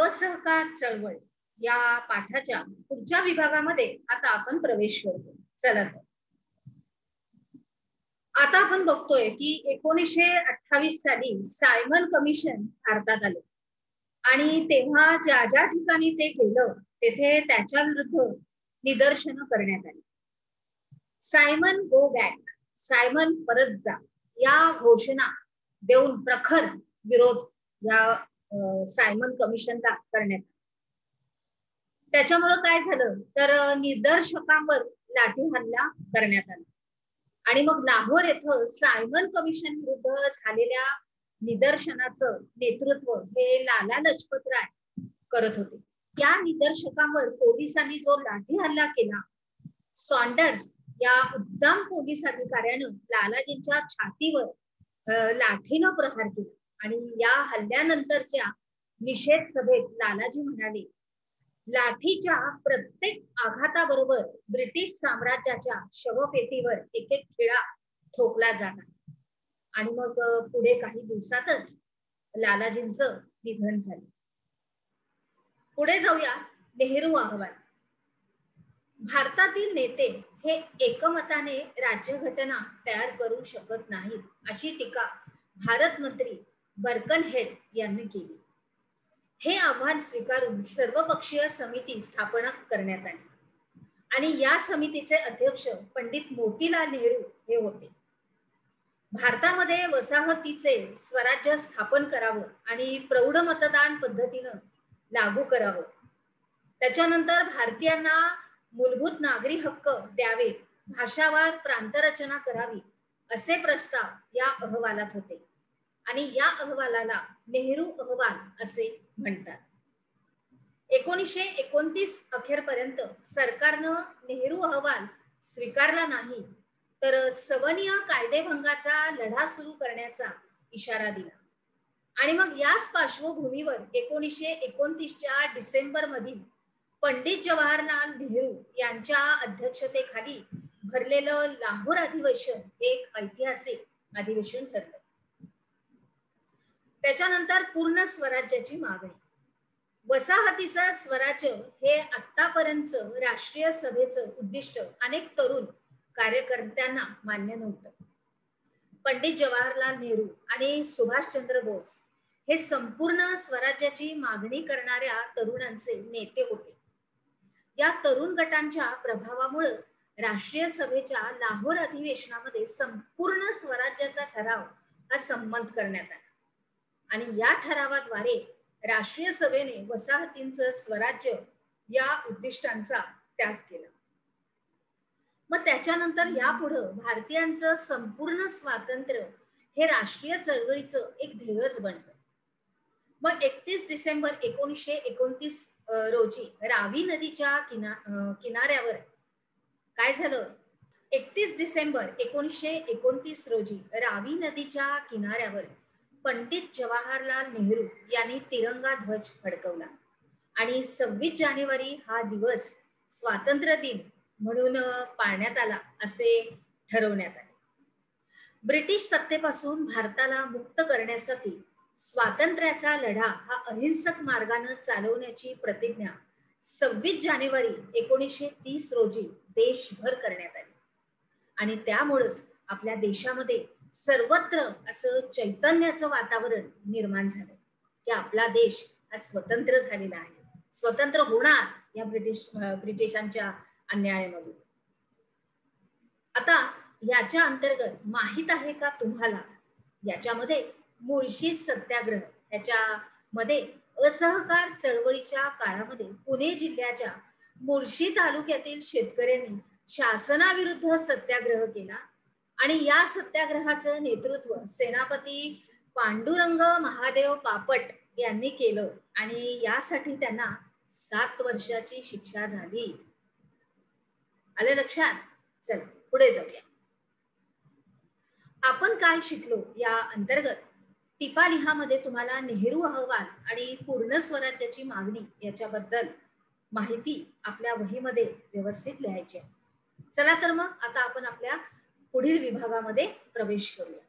असहकार चळवळ या पाठाच्या पुढच्या विभागामध्ये आता आपण प्रवेश करतो. चला तर आता आपण बघतोय की 1928 साली सायमन कमिशन भारतात आले आणि तेव्हा ज्या ज्या ठिकाणी ते गेलं तेथे त्याच्या विरुद्ध निदर्शनं करण्यात आली. सायमन गो बॅक, सायमन परत जा या घोषणा देऊन प्रखर विरोध या सायमन कमिशनला करण्यात आला. त्याच्यामुळे काय झालं तर निदर्शकांवर लाठी हल्ला करण्यात आला आणि मग लाहोर येथे सायमन कमिशन विरुद्ध झालेल्या निदर्शनाचं नेतृत्व हे लाला लजपत राय करत होते. या निदर्शकांवर पोलिसांनी जो लाठी हल्ला केला, सॉन्डर्स या उद्दाम पोलीस अधिकाऱ्यानं लालाजींच्या छातीवर लाठीनं प्रहार केला आणि या हल्ल्यानंतरच्या निषेध सभेत लालाजी म्हणाले, लाठीच्या प्रत्येक आघाताबरोबर ब्रिटिश साम्राज्याच्या शवपेटीवर एक एक खिळा ठोकला जात आहे. आणि मग पुढे काही दिवसातच लालाजींचं निधन झालं. पुढे जाऊया. नेहरू अहवाल. भारतातील नेते हे एकमताने राज्यघटना तयार करू शकत नाहीत अशी टीका भारत मंत्री बर्कनहेड यांनी केली. हे आव्हान स्वीकारून सर्वपक्षीय समिती स्थापना करण्यात आली आणि या समितीचे अध्यक्ष पंडित मोतीलाल नेहरू हे होते. भारतामध्ये वसाहतीचे स्वराज्य स्थापन करावं आणि प्रौढ मतदान पद्धतीनं लागू करावं. त्याच्यानंतर भारतीयांना मूलभूत नागरी हक्क द्यावे, भाषावार प्रांतरचना करावी असे प्रस्ताव या अहवालात होते आणि या अहवालाला नेहरू अहवाल असे म्हणतात. 1929 अखेरपर्यंत सरकारनं नेहरू अहवाल स्वीकारला नाही तर सवनीय कायदेभंगाचा लढा सुरू करण्याचा इशारा दिला. आणि मग याच पार्श्वभूमीवर 1929च्या डिसेंबर मधील पंडित जवाहरलाल नेहरू यांच्या अध्यक्षतेखाली भरलेलं लाहोर अधिवेशन एक ऐतिहासिक अधिवेशन ठरलं. त्याच्यानंतर पूर्ण स्वराज्याची मागणी. वसाहतीचं स्वराज्य हे आतापर्यंत राष्ट्रीय सभेचं उद्दिष्ट अनेक तरुण कार्यकर्त्यांना मान्य नव्हतं. पंडित जवाहरलाल नेहरू आणि सुभाषचंद्र बोस हे संपूर्ण स्वराज्याची मागणी करणाऱ्या तरुणांचे नेते होते. या तरुण गटांच्या प्रभावामुळे राष्ट्रीय सभेच्या लाहोर अधिवेशनामध्ये संपूर्ण स्वराज्याचा ठराव हा संमत करण्यात आला आणि या ठरावाद्वारे राष्ट्रीय सभेने वसाहतींचं स्वराज्य या उद्दिष्टांचा त्याग केला. मग त्याच्यानंतर यापुढे भारतीयांचं संपूर्ण स्वातंत्र्य हे राष्ट्रीय चळवळीचं एक ध्येयच बनलं. मग 31 डिसेंबर 1929 रोजी रावी नदीच्या किनाऱ्यावर काय झालं? 31 डिसेंबर 1929 रोजी रावी नदीच्या किनाऱ्यावर पंडित जवाहरलाल नेहरू यांनी तिरंगा ध्वज फडकवला आणि 26 जानेवारी हा दिवस स्वातंत्र्य दिन म्हणून पाळण्यात आला असे ठरवण्यात आले. ब्रिटिश सत्तेपासून भारताला मुक्त करण्यासाठी स्वातंत्र्याचा लढा हा अहिंसक मार्गाने चालवण्याची प्रतिज्ञा 26 जानेवारी 1930 रोजी देशभर करण्यात आली आणि त्यामुळेच आपल्या देशामध्ये सर्वत्र असं चैतन्याचं वातावरण निर्माण झालं की आपला देश हा स्वतंत्र झालेला आहे, स्वतंत्र होणार या ब्रिटिशांच्या अन्यायामधून. आता याच्या अंतर्गत माहित आहे का तुम्हाला, याच्यामध्ये मुळशी सत्याग्रह, त्याच्यामध्ये असहकार चळवळीच्या काळामध्ये पुणे जिल्ह्याच्या मुळशी तालुक्यातील शेतकऱ्यांनी शासनाविरुद्ध सत्याग्रह केला आणि या सत्याग्रहाचं नेतृत्व सेनापती पांडुरंग महादेव पापट यांनी केलं आणि यासाठी त्यांना 7 वर्षाची शिक्षा झाली. आले लक्षात? चल पुढे जाऊया. आपण काय शिकलो या अंतर्गत टिपालिहामध्ये तुम्हाला नेहरू अहवाल आणि पूर्ण स्वराज्याची मागणी याच्याबद्दल माहिती आपल्या वहीमध्ये व्यवस्थित लिहायची आहे. चला तर मग आता आपण आपल्या पुढील विभागामध्ये प्रवेश करूया.